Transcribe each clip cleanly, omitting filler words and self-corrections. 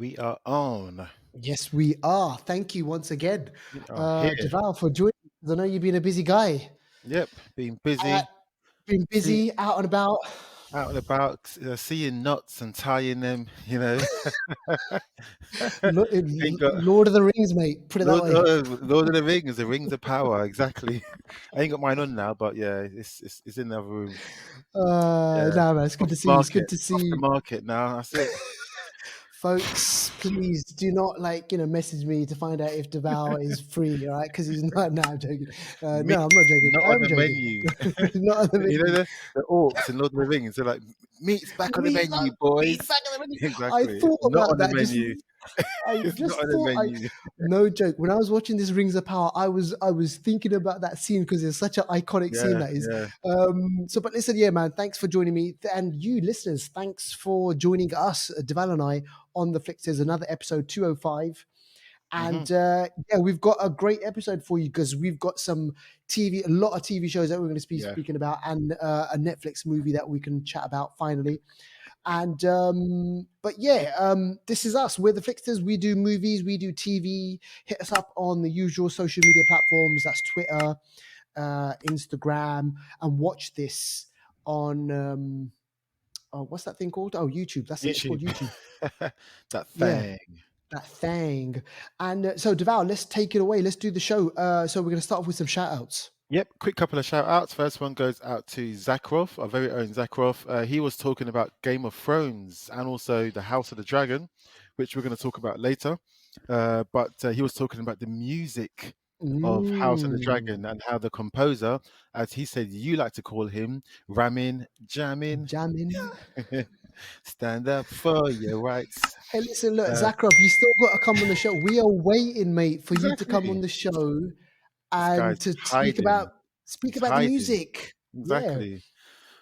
We are on. Yes, we are. Thank you once again, We are here. Deval, for joining. 'Cause I know you've been a busy guy. Yep. Being Uh, busy, been see busy, out and about. out and about, seeing knots and tying them. Ain't got Lord of the Rings, mate. Put it that way. Lord of the Rings of Power. Exactly. I ain't got mine on now, but yeah, it's in the other room. Yeah, No, man, it's good off to the see you. It's good market. to Off the see market now. That's it. folks. Please do not message me to find out if Deval is free. All right, because he's not. No, I'm joking. Me, No, I'm not joking. not on I'm the joking. menu. Not on the menu. The orcs and Lord of the Rings. They're like, meat's back on the Meat's menu, boys. back on the menu. I Exactly. thought Not about on the that. menu. I It's not just on the thought I menu. no joke. When I was watching this Rings of Power, I was thinking about that scene because it's such an iconic scene Yeah, that is. yeah. But listen, yeah, man, thanks for joining me. And you listeners, thanks for joining us, Deval and I, on the Flixters, another episode 205. Hmm. And yeah, we've got a great episode for you because we've got a lot of TV shows that we're going to be Yeah. speaking about, and a Netflix movie that we can chat about finally. And but yeah, this is us. We're the Flixters. We do movies, we do TV. Hit us up on the usual social media platforms. That's Twitter, Instagram, and watch this on what's that thing called? Oh, YouTube. That's it. It's YouTube. called YouTube. That Yeah, thing. that thing. And so, Deval, let's take it away. Let's do the show. So we're going to start off with some shout outs. Yep, quick couple of shout outs. First one goes out to Zakharov, our very own Zakharov. He was talking about Game of Thrones and also the House of the Dragon, which we're going to talk about later. But he was talking about the music of House of the Dragon Mm, and how the composer, as he said, you like to call him, Ramin Jamin, jamming. stand up for your rights. Hey, listen, look, Uh, Zakharov, you still got to come on the show. We are waiting, mate, for you to come on exactly. the show This and guy's to hiding. speak He's about the hiding. music. Yeah. Exactly.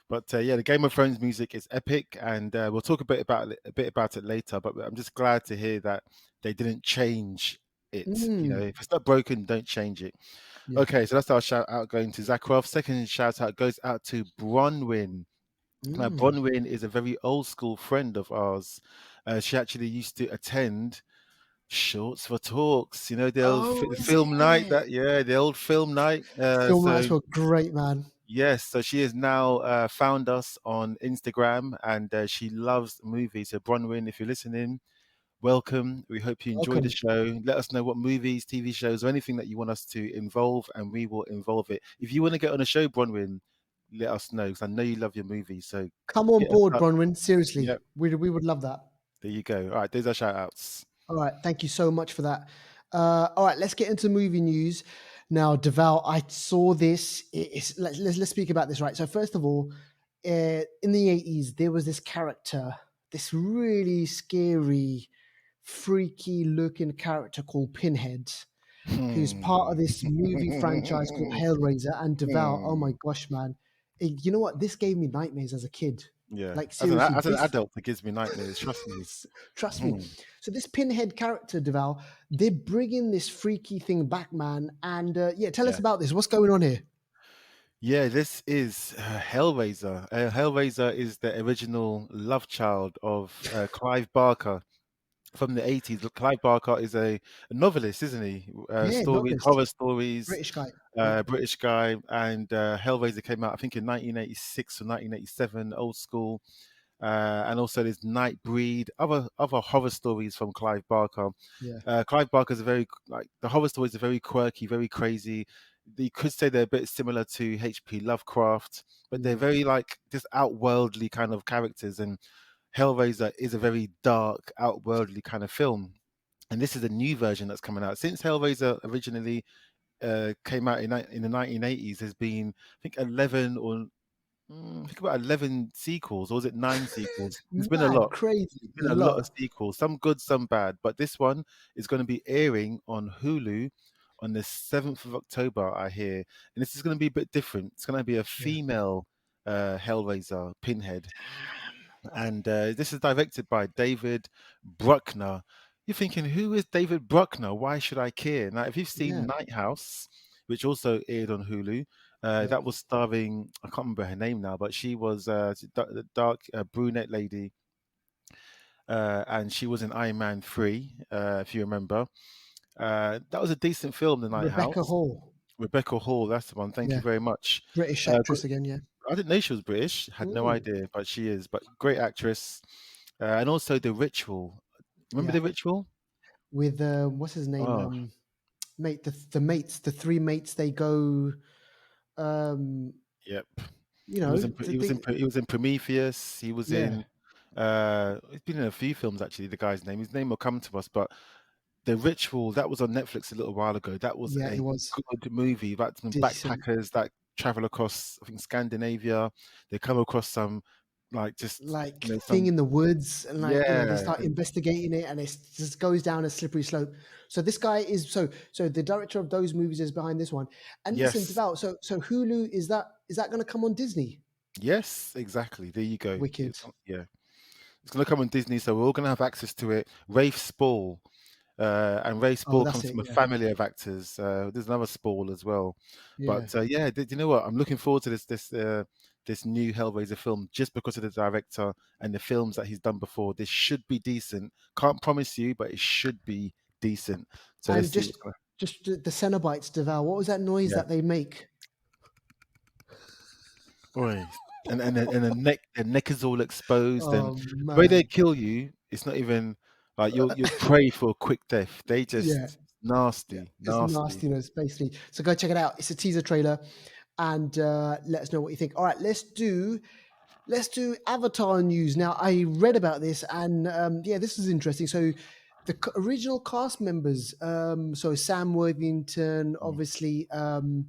But yeah, the Game of Thrones music is epic, and we'll talk a bit about it later. But I'm just glad to hear that they didn't change it. Mm, If it's not broken, don't change it. yeah. Okay, so that's our shout out going to Zakharov. Second shout out goes out to Bronwyn. Now, Mm. Bronwyn is a very old school friend of ours. She actually used to attend Shorts for Talks. The old Oh, is film night. it? The old film night. Film nights were great, man. Yes, so she has now found us on Instagram and she loves movies. So, Bronwyn, if you're listening, welcome. We hope you enjoy the Welcome. show. Let us know what movies, TV shows, or anything that you want us to involve, and we will involve it. If you want to get on a show, Bronwyn, let us know because I know you love your movies. So, Come on hit us board, up. Bronwyn. Yep, Seriously, we would love that. there you go. All right, there's our shout outs. All right, thank you so much for that. All right, let's get into movie news now. Deval, I saw this. Let's speak about this, right? So first of all, in the 80s, there was this character, this really scary, freaky looking character called Pinhead, who's part of Hmm. this movie franchise called Hellraiser. And Deval, oh my Hmm. gosh, man, you know what? This gave me nightmares as a kid. Yeah, Like seriously, as an this adult, it gives me nightmares. Trust me. trust me. Hmm. So this Pinhead character, Deval, they're bringing this freaky thing back, man. And yeah, tell us Yeah. about this. What's going on here? Yeah, this is Hellraiser. Hellraiser is the original love child of Clive Barker from the 80s. Look, Clive Barker is a novelist, isn't he? Yeah, Stories, novelist, horror stories, British guy. Yeah, British guy. And Hellraiser came out, I think, in 1986 or 1987, old school. And also there's Nightbreed, other horror stories from Clive Barker. yeah, Clive Barker's a very the horror stories are very quirky, very crazy. You could say they're a bit similar to H.P. Lovecraft, but they're mm, very like just outworldly kind of characters. And Hellraiser is a very dark, outworldly kind of film. And this is a new version that's coming out. Since Hellraiser originally came out in the 1980s, there's been I think 11 or I think about 11 sequels, or was it nine sequels? There's been a mad, lot. crazy, There's a been a lot of lot. sequels, some good, some bad. But this one is going to be airing on Hulu on the 7th of October, I hear. And this is going to be a bit different. It's going to be a Yeah, female Hellraiser, Pinhead. And this is directed by David Bruckner. You're thinking, who is David Bruckner? Why should I care? Now, if you've seen yeah, Night House, which also aired on Hulu, yeah. that was starring, I can't remember her name now, but she was the dark brunette lady. and she was in Iron Man 3, if you remember. That was a decent film, The Rebecca Lighthouse. Hall. Rebecca Hall, that's the one. Thank you Yeah, very much. British Good. actress again. Yeah. I didn't know she was British. Had no Mm, idea, but she is. But great actress, and also The Ritual. Remember yeah. The Ritual? With what's his name? Oh, Mate, the mates, the three mates. They go. Um, yep. you He was know, in. He was in Prometheus. He was yeah, in. He's been in a few films actually. The guy's name. His name will come to us, but The Ritual, that was on Netflix a little while ago. That was yeah. It a was good movie about some decent. backpackers that travel across, I think, Scandinavia. They come across some, like, just, Like thing some, in the woods, and like they yeah, start and investigating it, and it just goes down a slippery slope. So this guy is so the director of those movies is behind this one. And listen, yes, Deval, so Hulu, is that going to come on Disney? yes, exactly. There you go. Wicked. Yeah, it's gonna come on Disney, so we're all gonna have access to it. Rafe Spall, and Ray Oh, Spall that's comes it. from a Yeah, family of actors. There's another Spall as well, yeah. but yeah, you know what? I'm looking forward to this new Hellraiser film just because of the director and the films that he's done before. This should be decent. Can't promise you, but it should be decent. So let's And see just what's going. just the Cenobites, Deval. What was that noise Yeah, that they make? Oi. And the neck is all exposed, and Oh the way they man, kill you, it's not even like you'll pray for a quick death. They yeah, just yeah. nasty, It's nasty. nastiness basically. So go check it out. It's a teaser trailer, and let us know what you think. All right, let's do Avatar news. Now, I read about this, and yeah, this is interesting. So, the original cast members, so Sam Worthington, Mm. obviously, um,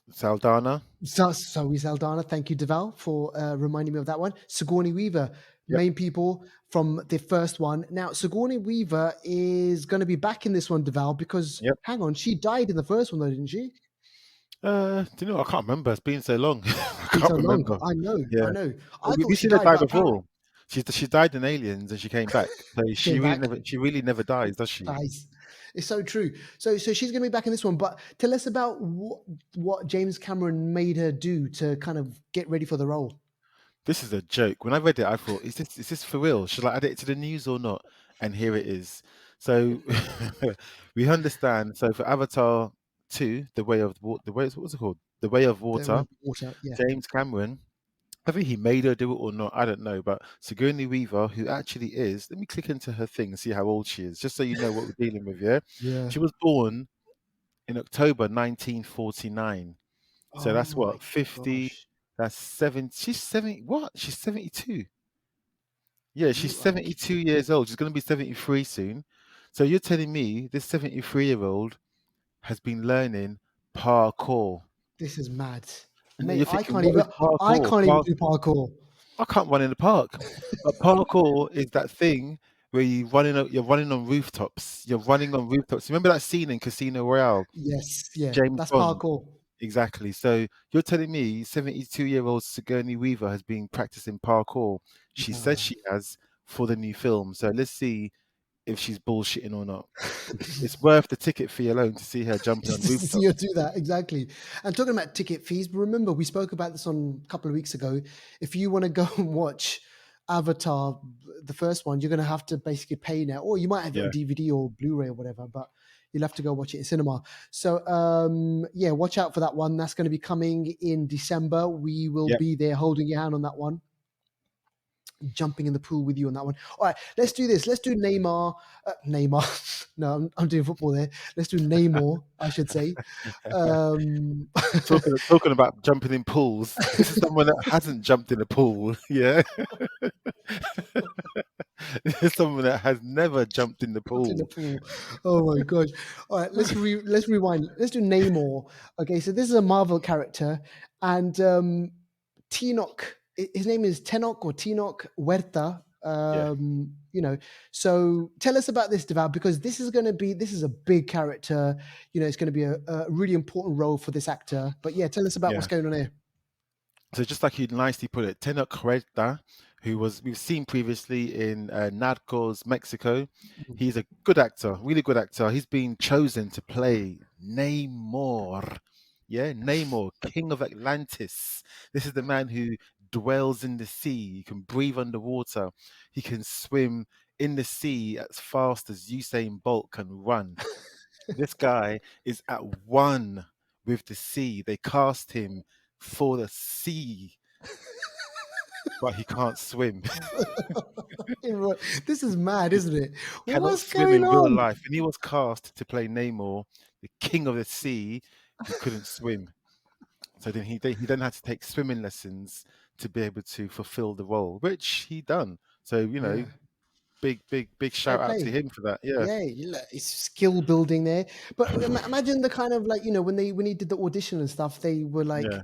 Saldana. Zoe Saldana. Thank you, Deval, for reminding me of that one. Sigourney Weaver, Yep. main people from the first one. Now, Sigourney Weaver is going to be back in this one, Deval, because Yep. hang on, she died in the first one, though, didn't she? Do you know? I can't remember. It's been so long. I Been can't so long. remember. I know, Yeah, I know. I we've thought she seen her died, die but apparently before. She died in Aliens and she came back. So she came back. she really never dies, does she? Nice. It's so true. So she's going to be back in this one. But tell us about what James Cameron made her do to kind of get ready for the role. This is a joke. When I read it, I thought, is this for real? Should I add it to the news or not? And here it is. So we understand. So for Avatar 2, The Way of Water, what's it called? The Way of The Water, with water, yeah. James Cameron, I think he made her do it or not, I don't know. But Sigourney Weaver, who actually is, let me click into her thing and see how old she is, just so you know what we're dealing with, yeah? Yeah. She was born in October 1949. So Oh that's my what, 50, gosh. that's 7, she's 70, what? She's 72. Yeah, she's You are 72 years old. She's going to be 73 soon. So you're telling me this 73-year-old has been learning parkour. this is mad. And Mate, you're I thinking, can't what even is parkour? do parkour. I can't run in the park. But parkour is that thing where you're running on rooftops. You're running on rooftops. Remember that scene in Casino Royale, Yes, yeah. James That's Bond? parkour. Exactly. So you're telling me 72-year-old Sigourney Weaver has been practicing parkour. She says Nah. she has for the new film. So let's see if she's bullshitting or not. It's worth the ticket fee alone to see her jumping on Just to see her rooftops. do that, exactly. And talking about ticket fees, remember we spoke about this on a couple of weeks ago. If you want to go and watch Avatar, the first one, you're going to have to basically pay now, or you might have it on Yeah. DVD or Blu-ray or whatever, but you'll have to go watch it in cinema. So yeah, watch out for that one. That's going to be coming in December. We will Yep. be there holding your hand on that one, jumping in the pool with you on that one. All right, let's do this. Let's do Neymar. Neymar. No, I'm doing football there. Let's do Neymar, I should say. Um, Talking about jumping in pools. This is someone that hasn't jumped in a pool. Yeah. This is someone that has never jumped in the in the pool. pool. Oh my gosh! All right, let's rewind. Let's do Namor. Okay, so this is a Marvel character, and Tinoch. His name is Tenoch or Tinoch Huerta. Yeah. So tell us about this, Deval, because this is a big character. It's going to be a really important role for this actor. But yeah, tell us about what's Yeah. going on here. So just like you nicely put it, Tenoch Huerta, who we've seen previously in Narcos Mexico, he's a good actor, really good actor. He's been chosen to play Namor. Yeah, Namor, King of Atlantis. This is the man who dwells in the sea. He can breathe underwater. He can swim in the sea as fast as Usain Bolt can run. This guy is at one with the sea. They cast him for the sea, but he can't swim. This is mad, isn't it? Cannot What's swim going in real on? life. And he was cast to play Namor, the king of the sea. He couldn't swim. So then he then had to take swimming lessons to be able to fulfill the role, which he done. So, Yeah, big fair shout out to play. him for that. Yeah. Yeah, it's skill building there. But imagine the kind of like, when he did the audition and stuff, they were like, Yeah.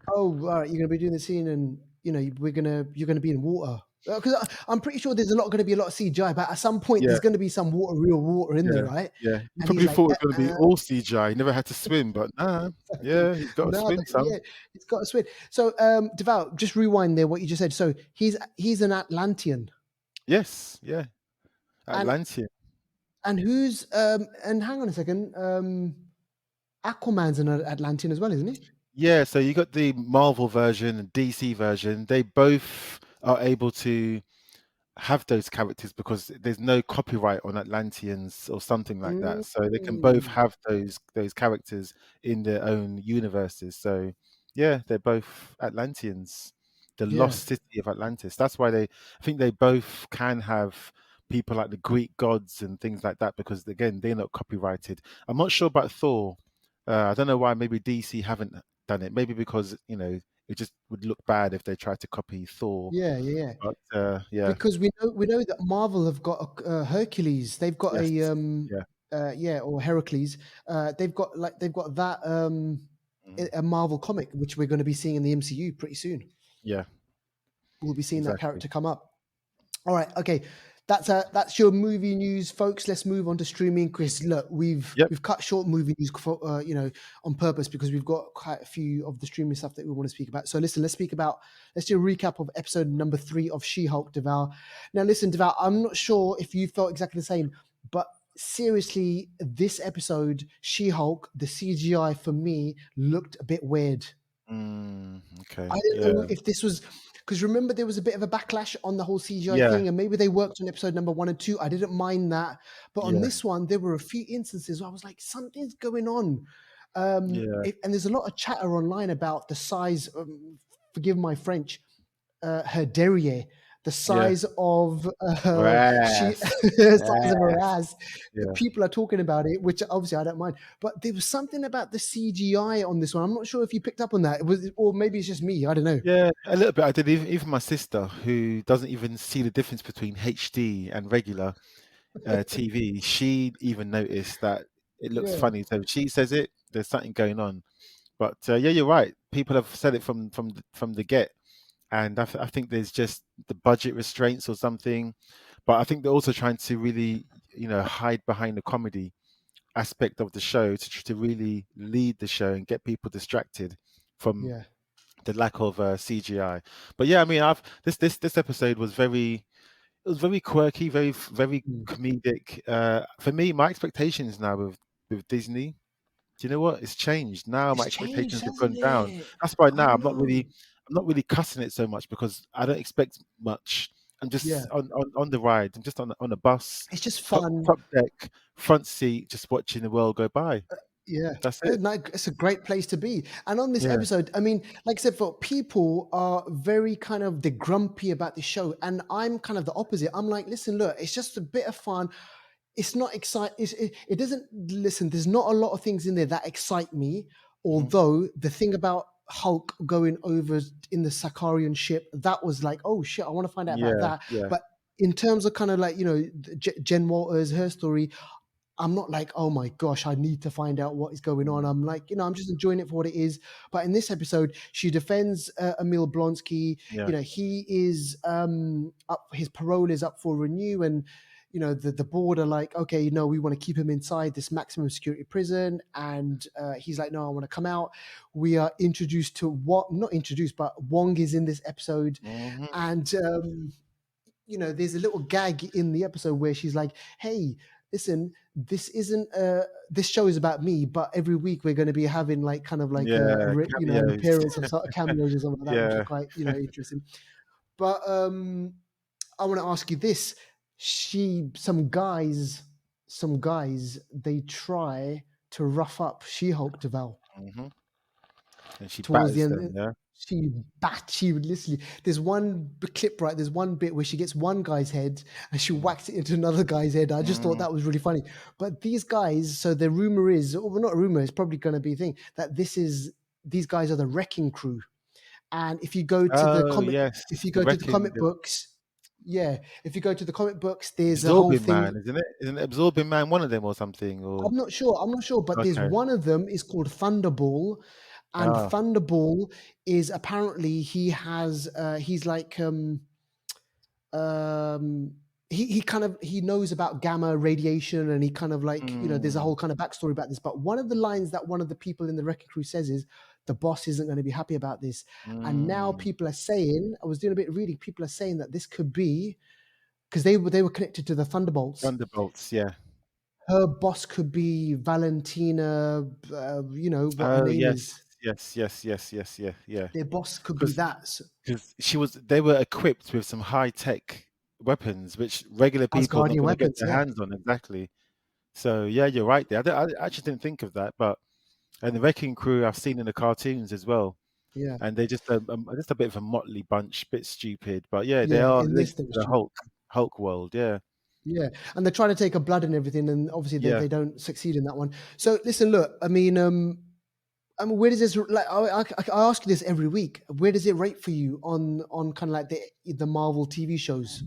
"Oh, all right, you're gonna be doing the scene, and you're gonna be in water." Because I'm pretty sure there's going to be a lot of CGI, but at some point Yeah. there's going to be some real water in there, Yeah. right? Yeah. He And he's probably like, thought it was gonna be all CGI. He never had to swim, but nah. exactly. Yeah, he's got to No, swim but some. yeah, it's got to swim. So, Devout, just rewind there what you just said. So he's an Atlantean, Yes, yeah. and Atlantean. who's and hang on a second, Aquaman's an Atlantean as well, isn't he? Yeah, so you got the Marvel version and DC version. They both are able to have those characters because there's no copyright on Atlanteans or something like that. So they can both Mm, have those characters in their own universes. So yeah, they're both Atlanteans, the yeah, lost city of Atlantis. That's why I think they both can have people like the Greek gods and things like that because again, they're not copyrighted. I'm not sure about Thor. I don't know why maybe DC haven't done it. Maybe because, it just would look bad if they tried to copy Thor. yeah, yeah, yeah. But yeah. Because we know that Marvel have got Hercules. They've got Yes. a Yeah. yeah, or Heracles. They've got that Mhm. a Marvel comic which we're going to be seeing in the MCU pretty soon. Yeah. We'll be seeing that Exactly. character come up. All right, okay. That's your movie news, folks. Let's move on to streaming. Chris, look, we've Yep. we've cut short movie news for on purpose because we've got quite a few of the streaming stuff that we want to speak about. So listen, let's do a recap of episode number 3 of She-Hulk Devour. Now listen, Devour, I'm not sure if you felt exactly the same, but seriously, this episode, She-Hulk, the CGI for me looked a bit weird. Okay. I don't know Yeah. if this was because remember there was a bit of a backlash on the whole CGI Yeah. thing, and maybe they worked on episode number 1 and 2. I didn't mind that, but on Yeah. this one, there were a few instances where I was like, something's going on. Yeah. And there's a lot of chatter online about the size. Forgive my French, her derriere, the Yeah. size of she Brass. size of her Brass. ass. Yeah. People are talking about it, which obviously I don't mind. But there was something about the CGI on this one. I'm not sure if you picked up on that. Or maybe it's just me. I don't know. Yeah. A little bit. I did. Even my sister, who doesn't even see the difference between HD and regular TV, she even noticed that it looks Yeah, funny. So she says it. There's something going on. But yeah, you're right. People have said it from the get. And I think there's just the budget restraints or something, but I think they're also trying to really, hide behind the comedy aspect of the show to really lead the show and get people distracted from yeah. the lack of CGI. But yeah, I mean, I've this episode was very quirky, very Mm. comedic. For me, my expectations now with Disney, do you know what? It's changed. Now It's my changed, expectations have hasn't gone down. it? That's why I now know. I'm not really cussing it so much because I don't expect much. I'm Yeah, just on the ride. I'm just on a bus, it's just top fun. top deck, front seat, just watching the world go by. Yeah, That's it. no, it's a great place to be. And on this Yeah. episode, I mean, like I said, for people are very kind of they're grumpy about the show, and I'm kind of the opposite. I'm like, listen, look, it's just a bit of fun. It's not excite. It doesn't listen. There's not a lot of things in there that excite me. Mhm. Although the thing about Hulk going over in the Sakarian ship, that was like, oh shit, I want to find out about Yeah. that. Yeah. But in terms of kind of like Jen Walters, her story, I'm not like, oh my gosh, I need to find out what is going on. Mm. I'm like, I'm just enjoying it for what it is. But in this episode, she defends Emil Blonsky. Yeah. He is up. His parole is up for renew, and the board are like, okay, we want to keep him inside this maximum security prison, and he's like, no, I want to come out. We are introduced to what? Not introduced, but Wong is in this episode, Mhm. and there's a little gag in the episode where she's like, hey. listen, this isn't this show is about me, but every week we're going to be having like kind of like Yeah, an cameos. appearance of sort of cameos or something like that, which is Yeah. quite interesting. But I want to ask you this: some guys, they try to rough up She-Hulk to Val Hmm. And she towards the batters end. them. Yeah. She would literally. There's one clip, right? There's one bit where she gets one guy's head and she Mm. whacks it into another guy's head. I just thought Mm. that was really funny. But these guys, so the rumor is, or not a rumor, it's probably going to be a thing that these guys are the Wrecking Crew. And if you go to the Oh comic, yes, if you the go to the wrecking, comic the books, yeah, if you go to the comic books, there's a whole absorbing thing. man, isn't it? Isn't Absorbing Man one of them or something? Or I'm not sure, but there's okay. one of them is called Thunderball, and Ah. Thunderball is apparently he's like um he kind of he knows about gamma radiation, and he kind of like there's a Mm. whole kind of backstory about this. But one of the lines that one of the people in the Wrecking Crew says is, "The boss isn't going to be happy about this." And now Mm. people are saying, I was doing a bit of reading, people are saying that this could be because they were connected to the Thunderbolts. Thunderbolts. Yeah. Her boss could be Valentina, you know what her Oh name yes, is. yes, yes, yes, yes, yeah, yeah. Their boss could be Because that they were equipped with some high tech weapons, which regular people are not Asgardian going to get weapons. their Yeah, hands on. Exactly. So yeah, you're right there. I actually didn't think of that, but and the Wrecking Crew I've seen in the cartoons as well, yeah, and they're just a bit of a motley bunch, bit stupid, but yeah, they yeah. are In this, linked they to were the stupid. Hulk world. Yeah, Yeah, and they're trying to take her blood and everything, and obviously yeah. they don't succeed in that one. So listen, look, I mean, where does this like? I ask you this every week. Where does it rate for you on kind of like the Marvel TV shows?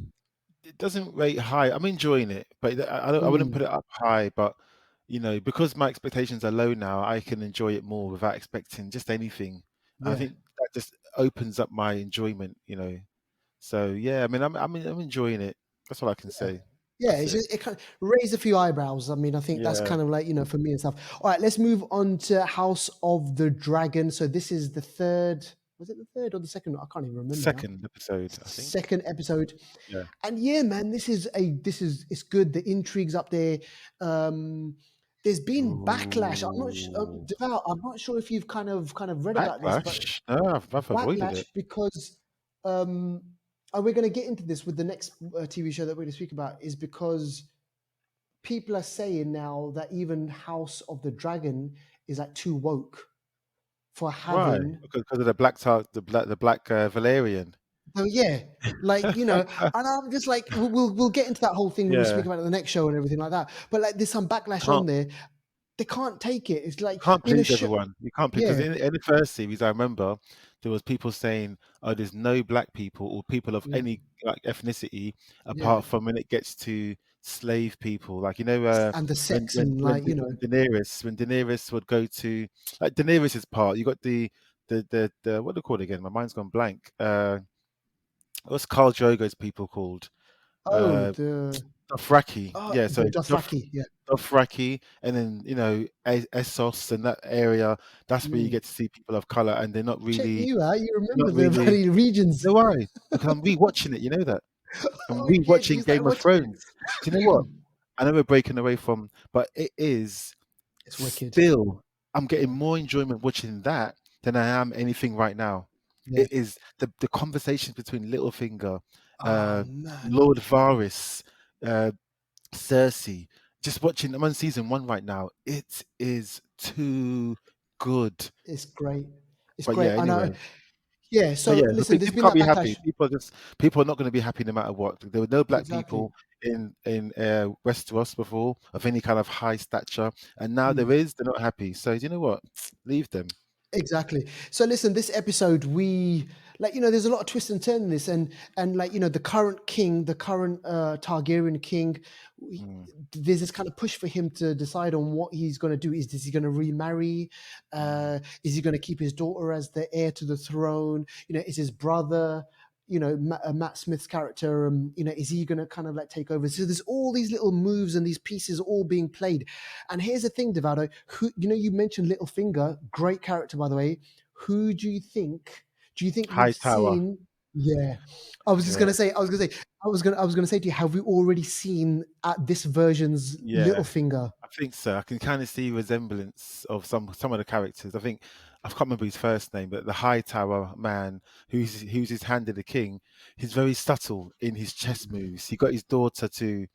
It doesn't rate high. I'm enjoying it, but I wouldn't put Mm, it up high. But because my expectations are low now, I can enjoy it more without expecting just anything. I yeah, think that just opens up my enjoyment. So yeah, I mean, I'm enjoying it. That's all I can yeah, say. yeah. That's It's it. just, it kind of raised a few eyebrows. I mean, I think that's Yeah. kind of like for me and stuff. All right, let's move on to House of the Dragon. So this is the third. Was it the third or the second? I can't even remember now. Second episode, I think. Second episode. Yeah. And yeah, man, this is it's good. The intrigue's up there. Um, there's been backlash. Ooh. Devout, I'm not sure if you've kind of read about this, but Backlash? No, I've avoided backlash it. because um, and we're going to get into this with the next TV show that we're going to speak about is because people are saying now that even House of the Dragon is like too woke for Why? having. Because of the black Valerian. So yeah, and I'm just like, we'll get into that whole thing when we Yeah. speak about it in the next show and everything like that. But like, there's some backlash on Can't there. They can't take it. It's like can't in a please show. everyone. You can't because Yeah, in the first series, I remember there was people saying, "Oh, there's no black people or people of yeah, any like ethnicity yeah. apart from when it gets to slave people." Like And the sex and like when Daenerys would go to like Daenerys's part, you got the what do they call it again? My mind's gone blank. What's Khal Drogo's people called? oh Uh, the Dothraki. Yeah, so the Dothraki. Yeah, Dothraki, and then Essos and that area. That's where you mm. get to see people of color, and Check they're you out. You remember not the really. bloody regions. You know why? Because I'm rewatching it. You know that I'm Okay, so you rewatching started Game of watching it. Thrones. Do you know what? I know we're breaking away from, but it is It's wicked. still. I'm getting more enjoyment watching that than I am anything right now. Yeah. It is the conversations between Littlefinger, Oh uh, man, Lord Varys, uh, Cersei. Just watching. I'm on season one right now. It is too good. it's great. It's But yeah, great. I know. anyway. Yeah. But So yeah, listen, there's people been can't that be backlash. happy. People are not going to be happy no matter what. There were no black Exactly. people in Westeros before of any kind of high stature, and now there Mm. is. They're not happy. So you know what? Leave them. Exactly. So listen, this episode, we like, there's a lot of twist and turn in this, and like, the current king, the current Targaryen king, we, Mm, there's this kind of push for him to decide on what he's going to do. Is he going to remarry? mm, Is he going to keep his daughter as the heir to the throne? Is his brother? Matt Smith's character, is he going to kind of like take over? So there's all these little moves and these pieces all being played. And here's the thing, Devado, who, you mentioned Littlefinger, great character, by the way. Who do you think we've High tower. seen? Yeah. I was just Yeah, gonna say, I was gonna say to you, have we already seen at this version's yeah. Littlefinger? I think so. I can kind of see resemblance of some of the characters. I think I can't remember his first name, but the Hightower man, who's his hand of the king, he's very subtle in his chess moves. He got his daughter to,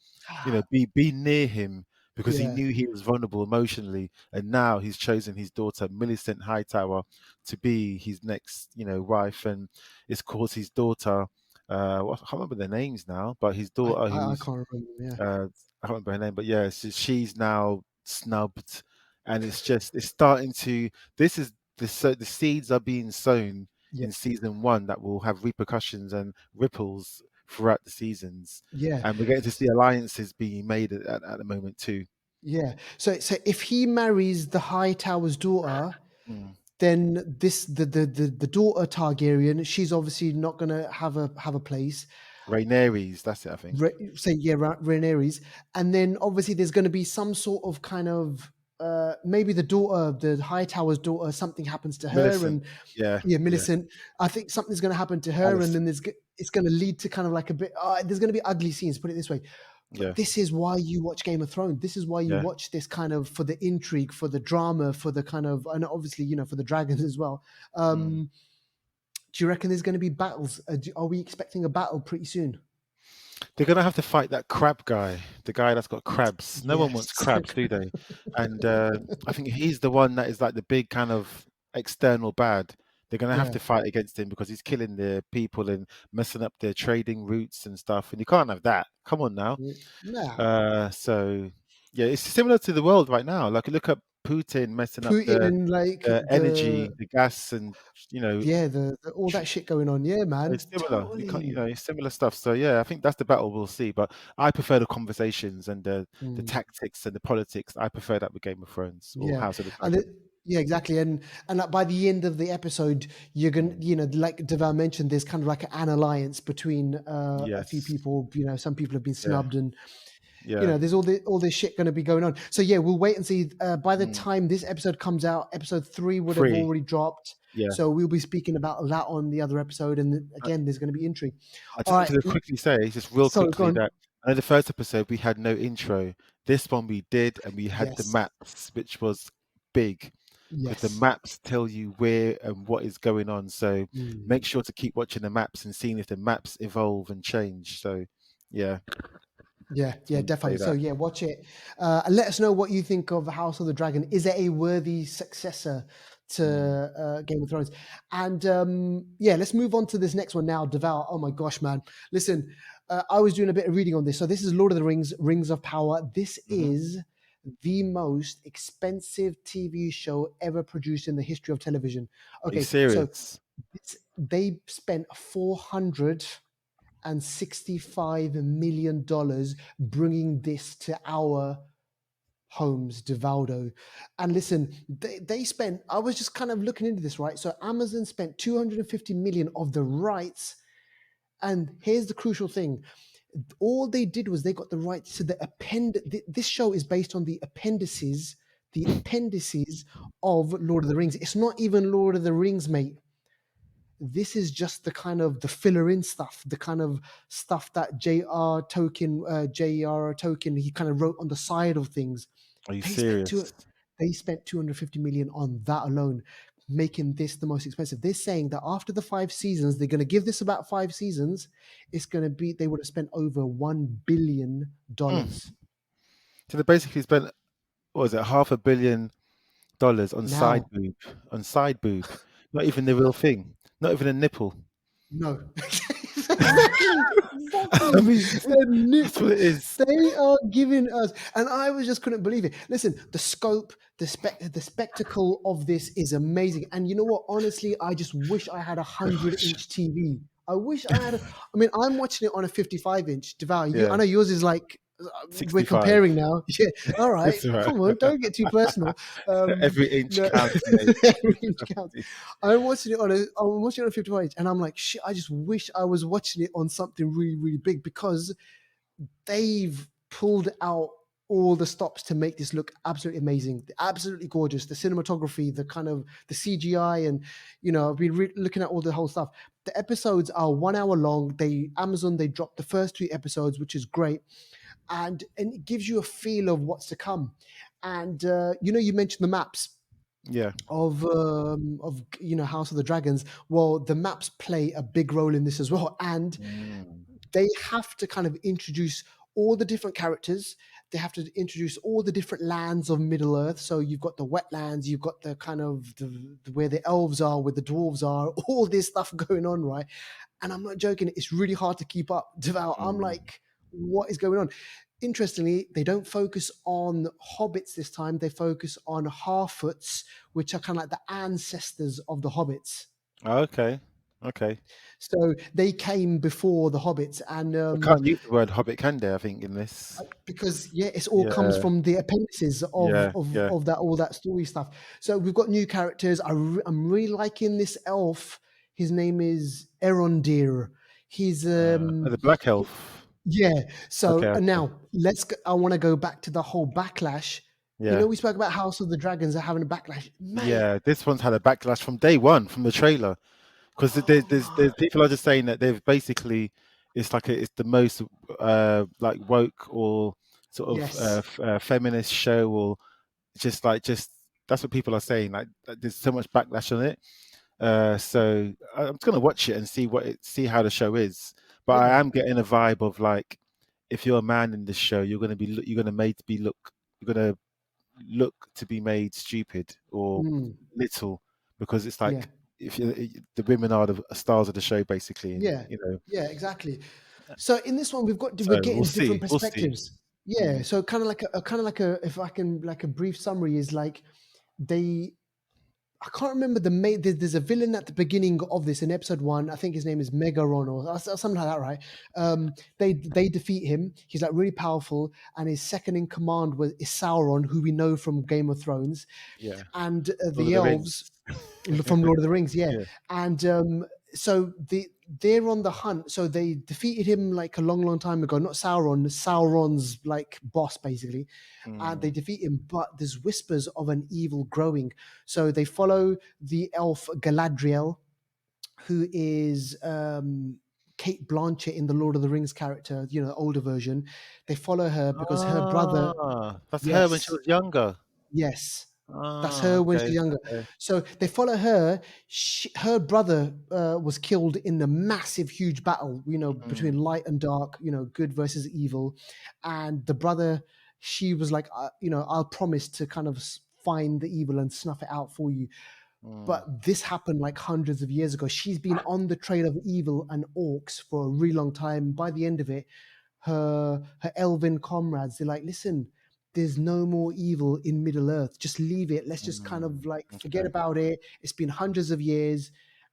be near him because he Yeah, knew he was vulnerable emotionally, and now he's chosen his daughter Millicent Hightower to be his next, wife, and it's caused his daughter. I can't remember their names now, but his daughter, I who's can't remember. Yeah, I can't remember her name, but yeah, she's now snubbed, and it's starting to. This is the seeds are being sown yeah, in season one that will have repercussions and ripples throughout the seasons, yeah, and we're getting to see alliances being made at the moment too. yeah. So if he marries the Hightower's daughter, Mm. then the daughter Targaryen, she's obviously not gonna have a place. Rhaenyra's, that's it, I think. Say yeah, Rhaenyra's, and then obviously there's going to be some sort of kind of maybe the Hightower's daughter, something happens to her, Millicent, and yeah, yeah, yeah, Millicent. I think something's going to happen to her, and Alice, then it's going to lead to kind of like a bit. There's going to be ugly scenes. Put it this way. But yeah, this is why you watch Game of Thrones. This is why you yeah. watch this kind of for the intrigue, for the drama, for the kind of, and obviously for the dragons as well. Mm. Do you reckon there's going to be battles? Are we expecting a battle pretty soon? They're gonna have to fight that crab guy, the guy that's got crabs. No one wants Yes. crabs, do they? And I think he's the one that is like the big kind of external bad. They're gonna have Yeah. to fight against him because he's killing their people and messing up their trading routes and stuff. And you can't have that. Come on now. Nah. So yeah, it's similar to the world right now. Like look at Putin messing up Putin and like the the energy, the gas, and you know yeah, the all that shit going on. Yeah, man. it's similar. You can't, Totally. it's similar stuff. So yeah, I think that's the battle we'll see. But I prefer the conversations and the Mm. tactics and the politics. I prefer that with Game of Thrones or Yeah. House of the And Dragon. yeah, exactly. And like by the end of the episode, you're gonna, Mm. like Deval mentioned, there's kind of like an alliance between a few Yes. people. Some people have been Yeah. snubbed, and Yeah. there's all this shit going to be going on. So yeah, we'll wait and see. By the Mm. time this episode comes out, episode 3 would have Free. already dropped. Yeah. So we'll be speaking about that on the other episode, and I, again, there's going to be intrigue. I All just right, wanted to quickly say, just real sorry, go quickly, on. that I know the first episode we had no intro. This one we did, and we had the Yes, maps, which was big because the yes. maps tell you where and what is going on. So Mm. make sure to keep watching the maps and seeing if the maps evolve and change. So yeah, Yeah, just yeah, wanted to say definitely. So that. yeah, watch it, and let us know what you think of House of the Dragon. Is it a worthy successor Mm. to Game of Thrones? And yeah, let's move on to this next one now. Devour. Oh my gosh, man! Listen, I was doing a bit of reading on this. So this is Lord of the Rings: Rings of Power. This Hmm. is the most expensive TV show ever produced in the history of television. Are you Okay, so serious? they spent 465 million bringing this to our homes, Devaldo. And listen, they spent, I was just kind of looking into this, right? So Amazon spent 250 million of the rights. And here's the crucial thing. All they did was they got the rights to the This show is based on the appendices of Lord of the Rings. It's not even Lord of the Rings, mate. This is just the kind of the filler in stuff, the kind of stuff that J.R. Tolkien, he kind of wrote on the side of things. Are you They spent serious? they spent 250 million on that alone, making this the most expensive. They're saying that after the 5 seasons, they're going to give this about 5 seasons. It's going to be, they would have spent over $1 billion. Mm. So they basically spent, what was it, $500 million Now, on side boob, not even the real thing, not even a nipple. no, exactly, I exactly. mean, that's what it is. They are giving us, and I was just couldn't believe it. Listen, the scope, the spectacle of this is amazing. And you know what? Honestly, I just wish I had a 100-inch TV. I wish I had. I mean, I'm watching it on a 55-inch. Devour. I Yeah, know yours is like we're 65. comparing now. Yeah. All right. It's all right. Come on, don't get too personal. Every inch No, counts, mate. every inch counts. I'm watching it on a 55 inch, and I'm like, shit. I just wish I was watching it on something really, really big because they've pulled out all the stops to make this look absolutely amazing, absolutely gorgeous. The cinematography, the kind of the CGI, and I've been looking at all the whole stuff. The episodes are 1 hour long. They dropped the first 2 episodes, which is great, and it gives you a feel of what's to come. And you mentioned the maps Yeah. of House of the Dragons. Well, the maps play a big role in this as well, and Mm. they have to kind of introduce all the different characters. They have to introduce all the different lands of Middle Earth. So you've got the wetlands, you've got the kind of where the elves are, where the dwarves are, all this stuff going on, right? And I'm not joking; it's really hard to keep up. Devout, I'm Mm. like, what is going on? Interestingly, they don't focus on hobbits this time. They focus on Harfoots, which are kind of like the ancestors of the hobbits. Okay. Okay. So they came before the hobbits, and I can't use the word hobbit, can they? I think in this. because it's all comes Yeah. from the appendices of Yeah. of Yeah. of that all that story stuff. So we've got new characters. I'm really liking this elf. His name is Erondir. He's The black he- elf. yeah. So Okay. Okay. now I want to go back to the whole backlash. Yeah. We spoke about House of the Dragons are having a backlash, mate. Yeah. This one's had a backlash from day one, from the trailer, because Oh my, there's people are just saying that they've basically it's the most like woke or sort of yes, feminist show, or just that's what people are saying. Like there's so much backlash on it. So I'm just gonna watch it and see how the show is. But I yeah, am getting a vibe of like, if you're a man in this show, you're gonna made to be look you're gonna look to be made stupid or mm, little, because it's like, yeah. if the women are the stars of the show basically, and Yeah, yeah, exactly. So in this one, we're so we'll getting different see, we'll see. perspectives. Yeah, Mm, so kind of like a if I can like a brief summary is like they I can't remember the main. There's a villain at the beginning of this in episode one. I think his name is Megaron or something like that, right? They defeat him. He's like really powerful, and his second in command is Sauron, who we know from Game of Thrones, yeah, and Lord of the the Rings. elves from Lord of the Rings, yeah. Yeah. And so they're on the hunt. So they defeated him like a long, long time ago. Not Sauron, Sauron's like boss, basically. And they Mm. defeat him, but there's whispers of an evil growing. So they follow the elf Galadriel, who is Kate Blanchett in the Lord of the Rings character, the older version. They follow her because her brother, That's her when she yes, was younger. yes. That's Ah, her when okay, she's younger. okay. So they follow her. Her brother was killed in a massive, huge battle, between Mm, light and dark, good versus evil. And the brother, she was like, I'll promise to kind of find the evil and snuff it out for you. mm, But this happened like hundreds of years ago. She's been on the trail of evil and orcs for a really long time. By the end of it, her elven comrades, they're like, listen, there's no more evil in Middle Earth. Just leave it. Let's just kind of like forget okay. about it. It's been hundreds of years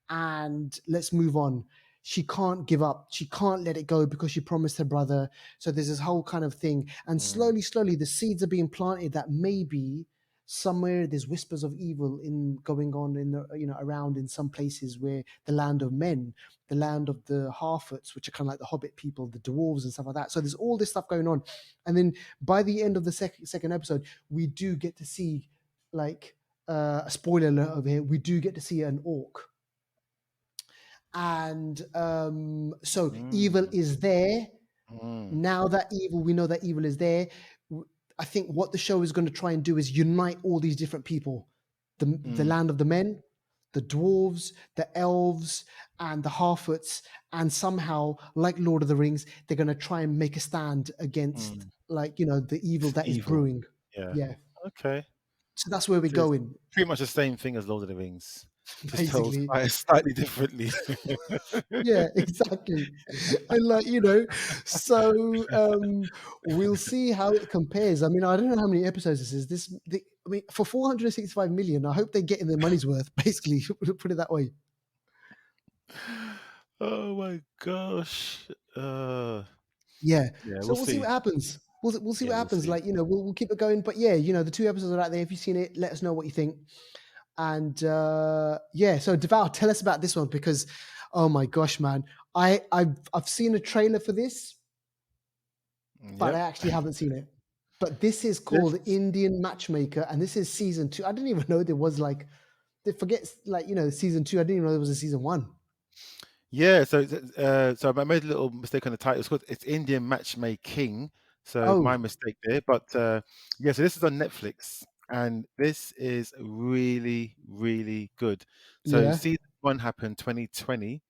and let's move on. She can't give up. She can't let it go because she promised her brother. So there's this whole kind of thing. And Mm, slowly, slowly, the seeds are being planted that maybe somewhere there's whispers of evil in going on in the around in some places where the land of men, the land of the Harfoots, which are kind of like the Hobbit people, the dwarves and stuff like that. So there's all this stuff going on, and then by the end of the second episode, we do get to see like a spoiler alert over here. We do get to see an orc, and so evil mm, is there. mm, Now that evil, we know that evil is there. I think what the show is going to try and do is unite all these different people, the mm, land of the men, the dwarves, the elves, and the Harfoots, and somehow, like Lord of the Rings, they're going to try and make a stand against, mm. like the evil that is Evil. brewing. Yeah. Yeah, Okay. so that's where we're So it's going, pretty much the same thing as Lord of the Rings, just told basically. slightly differently. Yeah, exactly. And like, so we'll see how it compares. I mean, I don't know how many episodes this is. I mean, for 465 million, I hope they're getting their money's worth, basically, put it that way. Oh my gosh. Yeah. Yeah, So we'll we'll see what see. happens. We'll see Yeah, what we'll happens. see. Like, we'll keep it going. But yeah, the 2 episodes are out there. If you've seen it, let us know what you think. And yeah, so Deval, tell us about this one because, oh my gosh, man, I've seen a trailer for this, but I Yep. actually haven't seen it. But this is called This. Indian Matchmaker, and this is season 2. I didn't even know there was like, they forget like season 2. I didn't even know there was a season 1. Yeah, so I made a little mistake on the title. It's Indian Matchmaking, so my Oh, mistake there. But yeah, so this is on Netflix, and this is really, really good. So yeah. season one happened 2020,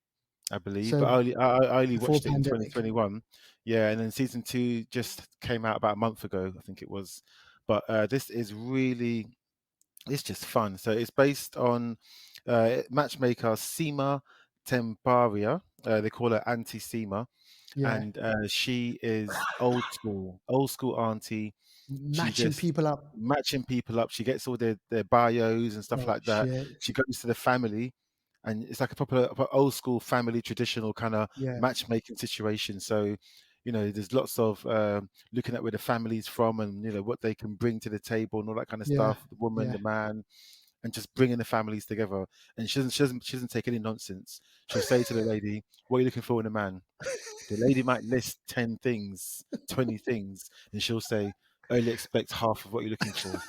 I believe, but So I only before watched it in pandemic. 2021. Yeah, and then season two just came out about a month ago, I think it was. But this is really, it's just fun. So it's based on matchmaker Seema Tembaria. They call her Auntie Seema, Yeah. and she is old school auntie. She Matching just people up. matching people up. She gets all their bios and stuff Oh like that. shit. She goes to the family, and it's like a proper old school family traditional kind of Yeah. matchmaking situation. So, there's lots of looking at where the family's from and what they can bring to the table and all that kind of Yeah. stuff. The woman, Yeah. the man, and just bringing the families together. And she doesn't take any nonsense. She'll say to the lady, "What are you looking for in a man?" The lady might list 10 things, 20 things, and she'll say, "Only expect half of what you're looking for."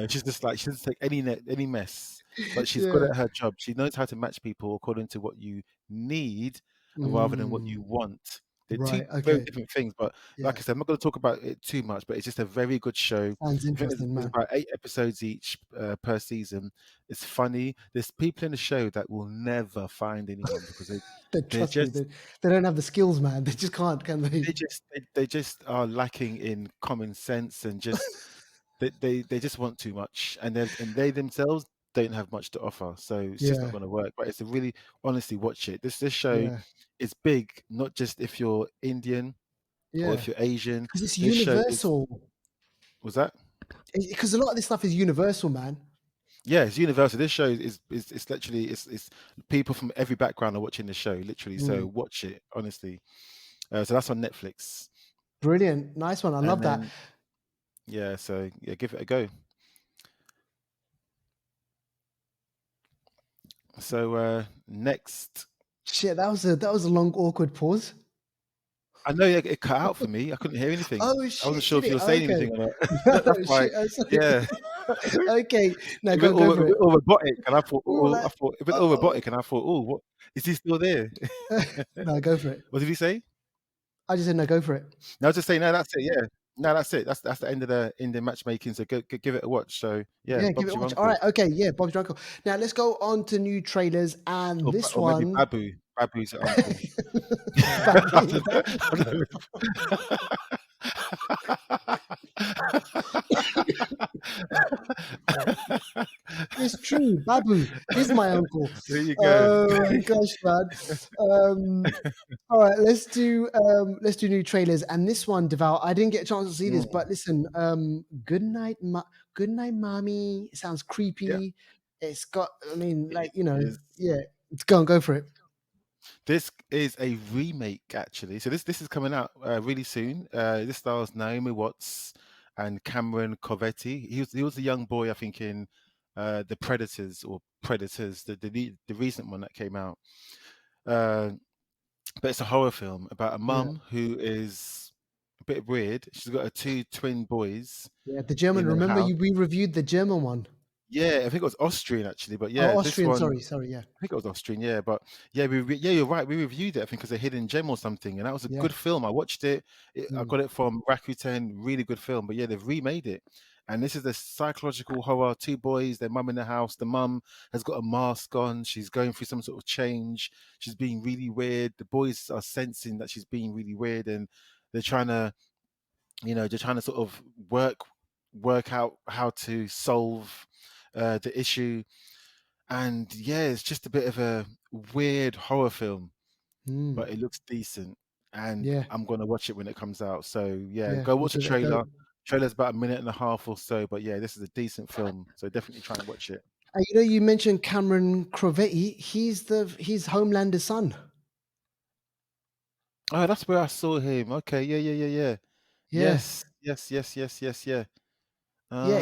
She's just like, she doesn't take any mess, but she's good Yeah. at her job. She knows how to match people according to what you need rather than what you Mm, want. They're two right. very Okay. different things, but like Yeah. I said, I'm not going to talk about it too much, but it's just a very good show. Sounds I think there's, interesting, there's man. about 8 episodes each per season. It's funny. There's people in the show that will never find anyone because they're Trust me, just they don't have the skills, man. They just can't, can they? they just are lacking in common sense and just they just want too much, and they themselves don't have much to offer, so it's just not Yeah. going to work. But it's a really, honestly, watch it. This show Yeah. is big, not just if you're Indian or Yeah. if you're Asian. Because it's This show is universal. was that Because a lot of this stuff is universal, man. Yeah, it's universal. This show is it's literally it's people from every background are watching the show, literally. So Mm. watch it, honestly. So that's on Netflix, Brilliant. Nice one. I and love that. then yeah, so yeah, give it a go. So next, Shit, that was a long, awkward pause. I know it cut out for me. I couldn't hear anything. Oh I wasn't shit, sure did if you it? were saying Okay. anything or not. No, That's why, shit. Oh, sorry. yeah, Okay. Now it go went go all, for a it. bit all robotic, and Oh, I like, thought it went all oh. robotic, and I thought, oh, what is he still there? No, go for it. What did he say? I just said no, go for it. No, I was just saying, no, that's it. Yeah, no, that's it. That's the end of the Indian matchmaking. So give it a watch. So yeah, Yeah, give it Bob's a your watch. All right, uncle. okay, yeah, Bob's your uncle. Now let's go on to new trailers, and this Or maybe one, Babu. Babu's your uncle. I Babu, don't know. I don't know. it's true. Babu is my uncle. There you go. Oh my gosh, man. All right, let's do new trailers, and this one, Deval. I didn't get a chance to see this, Mm, but listen, good night, mommy. It sounds yeah, creepy. It's got, I mean, it like is. yeah. Go for it. This is a remake, actually. So this is coming out really soon. This stars Naomi Watts and Cameron Corvetti. He was a young boy, I think, in the Predators, the recent one that came out. Uh, but it's a horror film about a Yeah, mum who is a bit weird. She's got her two twin boys yeah. The German. in her Remember, house. we reviewed the German one. Yeah, I think it was Austrian actually, but Oh, yeah, this Austrian. one. Sorry. Yeah, I think it was Austrian, yeah, but yeah, you're right. We reviewed it, I think, as a hidden gem or something, and that was a yeah. good film. I watched it. I Mm, got it from Rakuten. Really good film. But yeah, they've remade it, and this is a psychological horror. Two boys, their mum in the house. The mum has got a mask on. She's going through some sort of change. She's being really weird. The boys are sensing that she's being really weird, and they're trying to, they're trying to sort of work out how to solve the issue. And yeah, it's just a bit of a weird horror film, but mm, it looks decent. And yeah, I'm gonna watch it when it comes out. So yeah, yeah. go We'll watch a give it a go. trailer. Trailer's about a minute and a half or so, but yeah, this is a decent film. So definitely try and watch it. And you mentioned Cameron Crovetti. He's Homelander's son. Oh, that's where I saw him. Okay, yeah. Yeah, Yeah. yeah. Ah,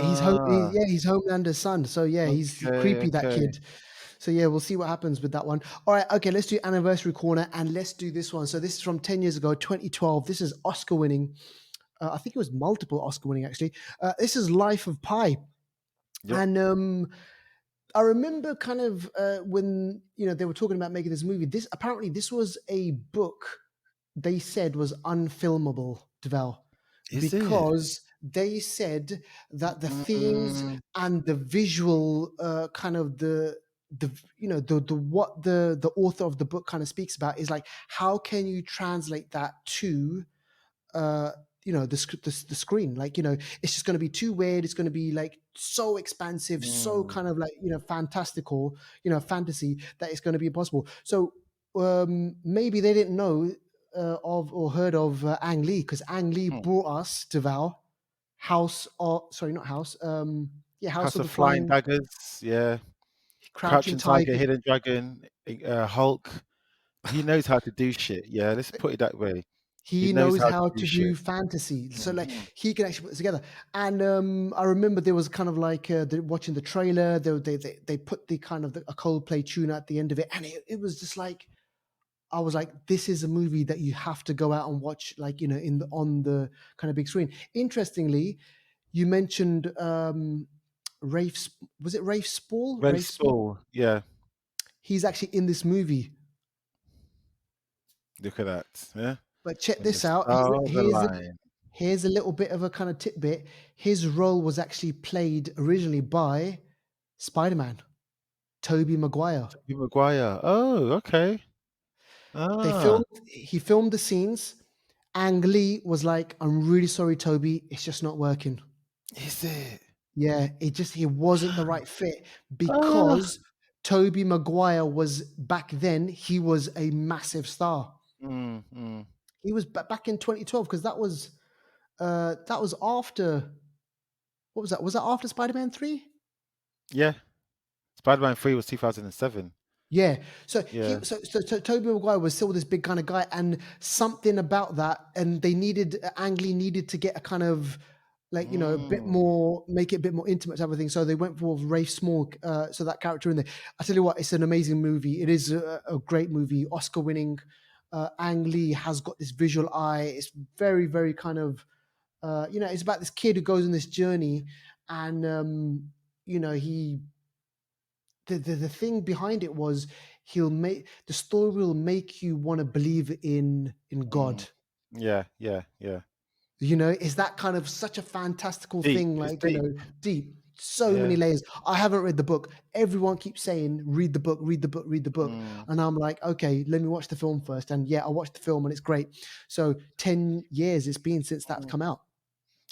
He's Homelander's son. So yeah, he's creepy, that okay. kid. So yeah, we'll see what happens with that one. All right, okay. Let's do anniversary corner, and let's do this one. So this is from 10 years ago, 2012. This is Oscar winning. I think it was multiple Oscar winning actually. This is Life of Pi, Yep. and I remember kind of when they were talking about making this movie. This was a book they said was unfilmable, Deval, Is it? because they said that the themes Mm, and the visual kind of the the what the author of the book kind of speaks about is like, how can you translate that to uh the screen, like it's just going to be too weird, it's going to be like so expansive, so mm, kind of like fantastical, fantasy, that it's going to be impossible. So maybe they didn't know of or heard of Ang Lee, because Ang Lee mm. brought us to Val House, or sorry, not House, yeah, House House of of the Flying Flying, Daggers, yeah. Crouching Crouching Tiger, Tiger. Hidden Dragon, Hulk. He knows how to do shit. Yeah, let's put it that way. He He knows knows how to how do to shit. do fantasy, so like Mhm. he can actually put it together. And I remember there was kind of like watching the trailer. They put the kind of a Coldplay tune at the end of it, and it was just like, I was like, this is a movie that you have to go out and watch, like on the kind of big screen. Interestingly, you mentioned was it Rafe Spall? Ray Rafe Spall. Spall, yeah. He's actually in this movie. Look at that. Yeah. But check When the this out. stars align. Here's a little bit of a kind of tidbit. His role was actually played originally by Spider-Man, Tobey Maguire. Tobey Maguire. Oh, okay. Ah, He filmed the scenes. Ang Lee was like, "I'm really sorry, Toby. It's just not working." is it? Yeah, he wasn't the right fit, Ah. because Tobey Maguire was, back then, he was a massive star. Mm, mm. He was back in 2012, because that was after, what was that? Was that after Spider-Man 3? Yeah. Spider-Man 3 was 2007. Yeah. So Yeah. Tobey Maguire was still this big kind of guy, and something about that, and they needed Ang Lee needed to get a kind of like a bit Mm, more, make it a bit more intimate to everything. So they went for Rafe Small, so that character in there. I tell you what, it's an amazing movie. It is a great movie, Oscar winning. Ang Lee has got this visual eye. It's very very kind of it's about this kid who goes on this journey, and he the thing behind it was, he'll make the story will make you want to believe in God. mm. Yeah, yeah, yeah. Is that kind of such a fantastical Deep. thing, It's like deep. deep, so many Yeah. layers. I haven't read the book. Everyone keeps saying, read the book, read the book, read the book. Mm, And I'm like, okay, let me watch the film first. And yeah, I watched the film and it's great. So 10 years it's been since that's mm. come out.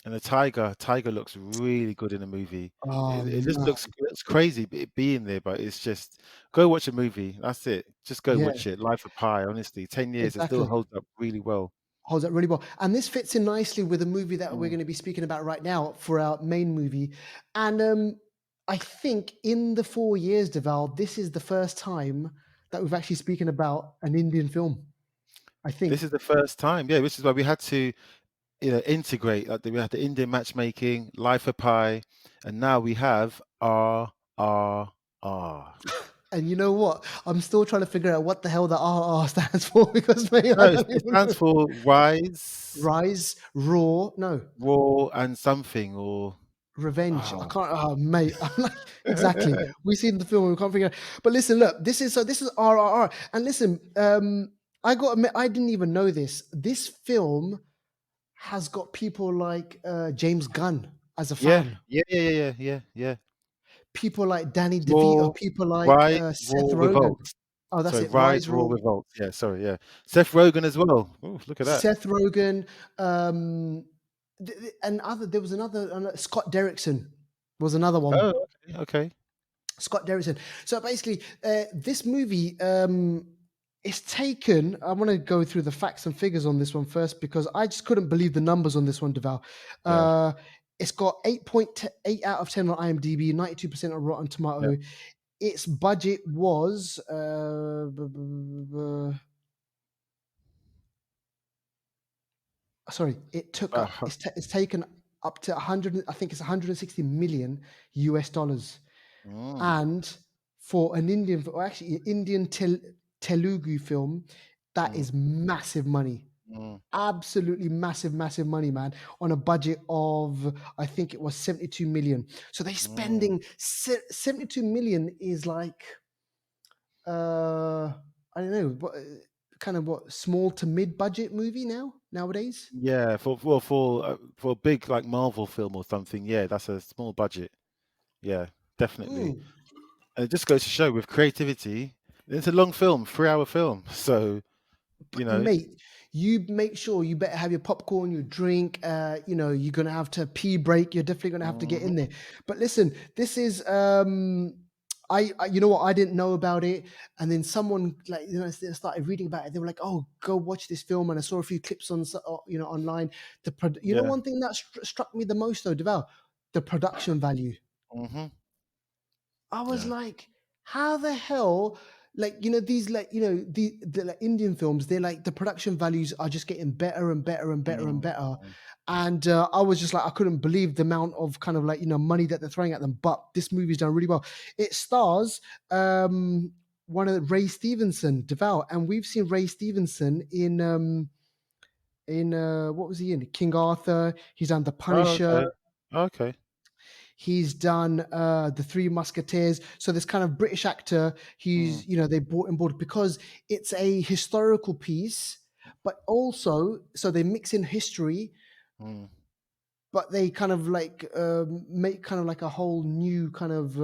And the tiger looks really good in the movie. Oh It just man. looks crazy it being there, but it's just go watch a movie. That's it. Just go Yeah, watch it. Life of Pi, honestly, 10 years, it still exactly. holds up really well. Holds up really well. And this fits in nicely with a movie that we're Mm. going to be speaking about right now for our main movie. And I think in the 4 years, Deval, this is the first time that we've actually spoken about an Indian film. I This think. is the first time, yeah, which is why we had to, integrate. Like we had the Indian matchmaking, Life of Pi, and now we have RRR. And you know what? I'm still trying to figure out what the hell the RR stands for, because mate, No, I don't it even know. stands for Rise, Rise, Raw, no, Raw, and something, or Revenge. I ah. can't, oh, mate. I'm like, exactly. We've seen the film and we can't figure it out. But listen, look, this is RRR. And listen, I got to admit, I didn't even know this. This film has got people like James Gunn as a Yeah, fan, yeah, yeah, yeah, yeah, yeah, yeah. people like Danny Raw, DeVito, people like Rise, Seth Raw, Rogen. Revolt. Oh, that's Sorry, it. Rise, Rise, Raw, Raw, Revolt. Yeah, sorry, yeah. Seth Rogen as well. Ooh, look at that. Seth Rogen, um, and other. There was Scott Derrickson was another one. Oh, okay, okay. Scott Derrickson. So basically, this movie is taken. I want to go through the facts and figures on this one first, because I just couldn't believe the numbers on this one, Deval. Yeah, It's got 8.8 out of 10 on IMDb, 92% on Rotten yeah. Tomato. Its budget was sorry, it took About up. It's taken up to 100. I think it's 160 million US dollars. mm, And for an Indian, or actually an Indian Telugu film, that mm, is massive money. Mm. Absolutely massive, massive money, man, on a budget of, I think it was 72 million. So they're Mm. spending 72 million is like, I don't know, what kind of what small to mid budget movie nowadays. Yeah, for a big like Marvel film or something, yeah, that's a small budget. Yeah, definitely. Mm. And it just goes to show with creativity, it's a long film, 3-hour film. So, you know, Mate, you make sure you better have your popcorn, your drink. You're gonna have to pee break. You're definitely gonna have to get in mhm, there. But listen, this is I you know what, I didn't know about it, and then someone, like, they started reading about it. They were like, "Oh, go watch this film," and I saw a few clips on online. yeah, One thing that struck me the most though, Deval, the production value. hmm I was yeah, like, how the hell, like, these, like, the like Indian films, they're like, the production values are just getting better and better and better and mm, better. And I was just like, I couldn't believe the amount of kind of like, money that they're throwing at them. But this movie's done really well. It stars one of Ray Stevenson, Devout, and we've seen Ray Stevenson in what was he in? King Arthur. He's done The oh, Punisher. okay, okay, He's done the Three Musketeers. So this kind of British actor, mm, they brought him board because it's a historical piece, but also so they mix in history, mm, but they kind of like make kind of like a whole new kind of.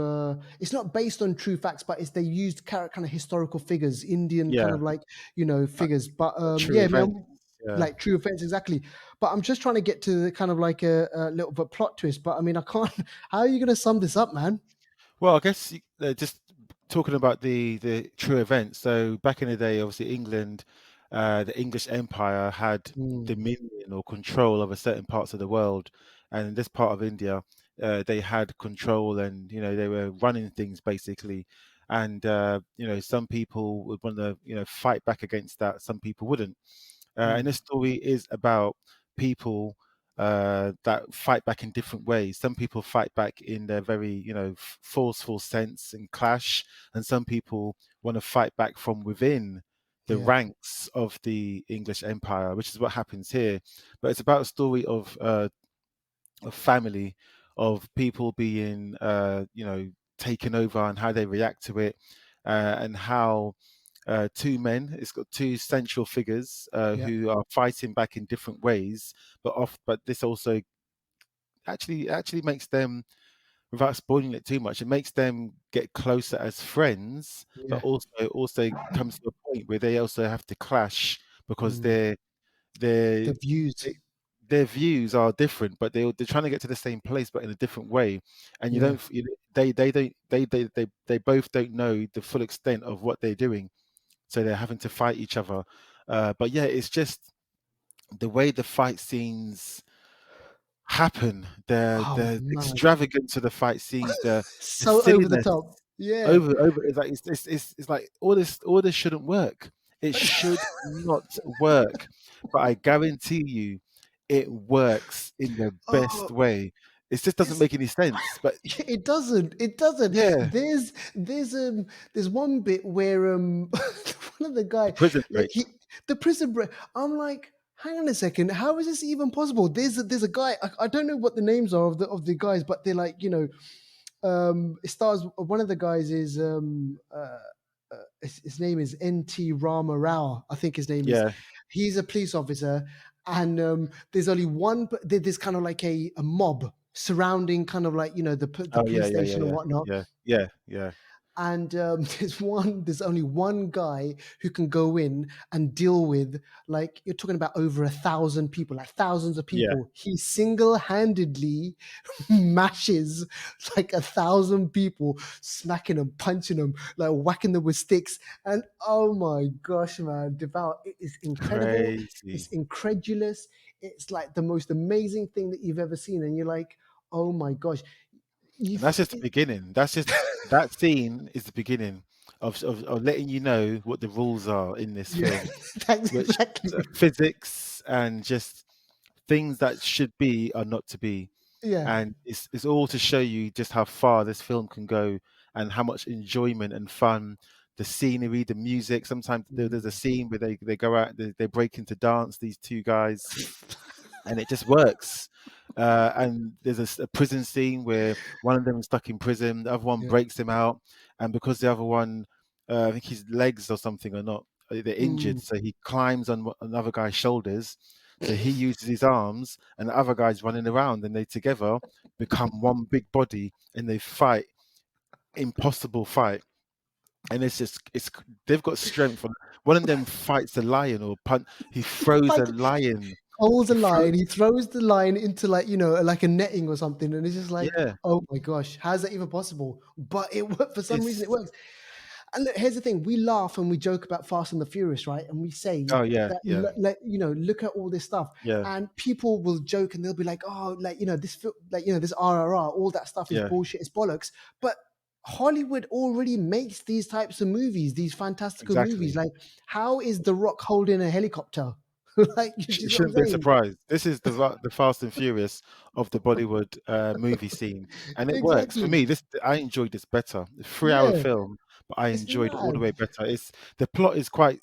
It's not based on true facts, but it's they used kind of historical figures, Indian kind yeah, of like uh, figures. But true yeah, event, man, yeah. like true offense exactly. But I'm just trying to get to the kind of like a little bit plot twist. But I mean, I can't. How are you going to sum this up, man? Well, I guess just talking about the true events. So back in the day, obviously England, the English Empire had Mm, dominion or control over certain parts of the world, and in this part of India, they had control, and they were running things basically. And some people would want to fight back against that. Some people wouldn't. And mm, this story is about people that fight back in different ways. Some people fight back in their very, forceful sense and clash, and some people want to fight back from within the yeah, ranks of the English Empire, which is what happens here. But it's about a story of family, of people being, taken over and how they react to it, and how two men. It's got two central figures yeah, who are fighting back in different ways, but this also actually makes them, without spoiling it too much, it makes them get closer as friends, but yeah. also comes to a point where they also have to clash because Mm. their The views. they- their views are different, but they're trying to get to the same place, but in a different way. And you Yeah. don't, they don't, they both don't know the full extent of what they're doing, so they're having to fight each other. But yeah, it's just the way the fight scenes happen, Oh the man, extravagance of the fight scenes, the so over the silliness top. Yeah. over. It's like it's like all this shouldn't work. It should not work, but I guarantee you, it works in the best Oh, way. It just doesn't it's make any sense. But it doesn't. It doesn't. yeah, There's one bit where one of the guy, the prison like, break. the prison break. I'm like, hang on a second, how is this even possible? There's a guy, I don't know what the names are of the guys, but they're like, it stars, one of the guys is his name is NT Rama Rao, I think his name is. Yeah. He's a police officer, and there's only one. There's kind of like a mob surrounding, kind of like, the Oh yeah, police yeah, yeah, station and yeah, whatnot. yeah, yeah, yeah, And there's only one guy who can go in and deal with, like, you're talking about over 1,000 people, like thousands of yeah. people. He single-handedly mashes like 1,000 people, smacking them, punching them, like whacking them with sticks. And oh my gosh, man, Devout, it is incredible. It's Crazy. incredulous. It's like the most amazing thing that you've ever seen. And you're like, oh my gosh. And You've, that's just the beginning. That scene is the beginning of letting you know what the rules are in this yeah, film, that's which exactly. physics and just things that should be are not to be. Yeah. And it's all to show you just how far this film can go and how much enjoyment and fun the scenery, the music. Sometimes there's a scene where they go out, they break into dance, these two guys, and it just works. And there's a prison scene where one of them is stuck in prison, the other one Yeah. breaks him out, and because the other one, I think his legs or something are not, they're injured, so he climbs on another guy's shoulders. So he uses his arms, and the other guy's running around, and they together become one big body, and they fight, impossible fight. And it's they've got strength. One of them fights a lion or punt. He throws a Like, lion. holds He a throw, line, he throws the line into like, like a netting or something, and it's just like, yeah, oh my gosh, how's that even possible? But for some reason it's it works. And look, here's the thing: we laugh and we joke about Fast and the Furious, right? And we say oh yeah, that, yeah, look at all this stuff, yeah, and people will joke and they'll be like, oh, this RRR, all that stuff is yeah, bullshit, it's bollocks. But Hollywood already makes these types of movies, these fantastical movies. exactly. Like, how is The Rock holding a helicopter? Like, you It see what I'm shouldn't be a saying? surprise. This is the Fast and Furious of the Bollywood movie scene, and it works for Exactly. me. I enjoyed this better. 3 hour Yeah, film, but I it's enjoyed it all the mad. way better. It's the plot is quite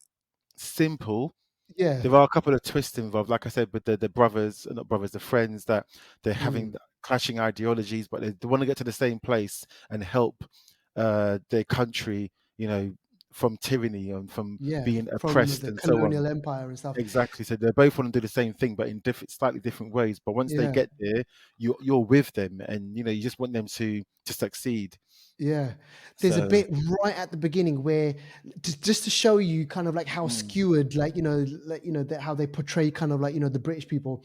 simple. Yeah. There are a couple of twists involved, like I said, with the brothers, not brothers, the friends that they're Mm. having clashing ideologies, but they want to get to the same place and help their country, from tyranny and from Yeah, being from oppressed the and so on. colonial empire and stuff. Exactly. So they both want to do the same thing, but in slightly different ways. But once they Yeah. get there, you're with them, and you just want them to succeed. Yeah, there's a So, bit right at the beginning where just to show you kind of like how mm, skewered, that how they portray kind of like the British people.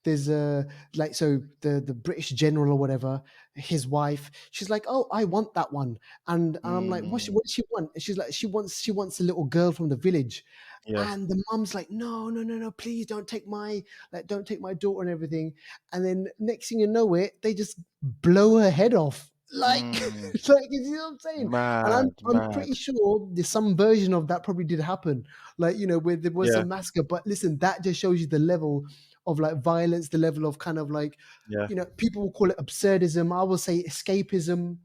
There's so the British general or whatever, his wife, she's like, oh, I want that one, and I'm like, mm, what does she want? And she's like, she wants a little girl from the village, yeah. and the mom's like, no, no, no, no, please don't take my daughter and everything, and then next thing you know it, they just blow her head off. Like, Mm, like, you see what I'm saying? And I'm mad, I'm mad. pretty sure there's some version of that probably did happen, like where there was Yeah, some massacre. But listen, that just shows you the level of like violence, the level of kind of like, yeah, people will call it absurdism. I will say escapism.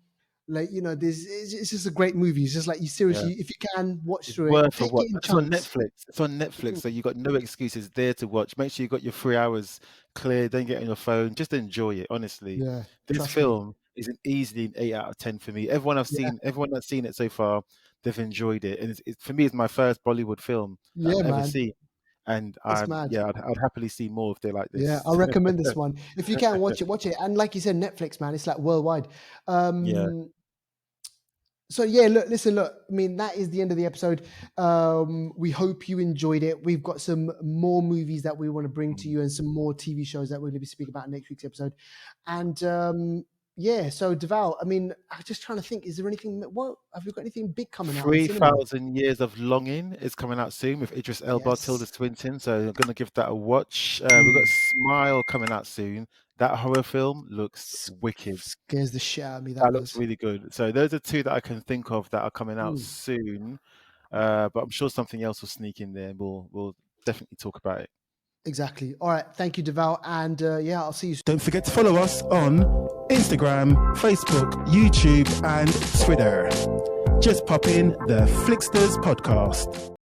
Like, it's just a great movie. It's just like, you yeah. seriously, if you can watch It's through it, worth a take watch. it in It's on chunks. Netflix. It's on Netflix, Mm, so you got no excuses there to watch. Make sure you got your 3 hours clear. Don't get on your phone. Just enjoy it. Honestly, yeah, this trust me. film is an easily an 8 out of 10 for me. Yeah, Everyone that's seen it so far, they've enjoyed it, and for me, it's my first Bollywood film that yeah, I've ever man, seen, and it's mad. yeah, I'd happily see more if they're like Yeah, this. I recommend this one. If you can watch it, watch it. And like you said, Netflix, man, it's like worldwide. Yeah. Um, so yeah, look. I mean, that is the end of the episode. We hope you enjoyed it. We've got some more movies that we want to bring to Mm. you, and some more TV shows that we're going to be speaking about in next week's episode. And yeah, so Deval, I mean, I'm just trying to think. Is there anything? What have we got? Anything big coming out in cinema? 3,000 Years of Longing is coming out soon with Idris Elba, Tilda Yes. Swinton. So I'm gonna give that a watch. We've got Mm. Smile coming out soon. That horror film looks S- wicked. Scares the shit out of me. That That looks does. really good. So those are two that I can think of that are coming out Mm. soon. But I'm sure something else will sneak in there. We'll definitely talk about it. Exactly. All right. Thank you, Deval. And yeah, I'll see you soon. Don't forget to follow us on Instagram, Facebook, YouTube, and Twitter. Just pop in the Flixters podcast.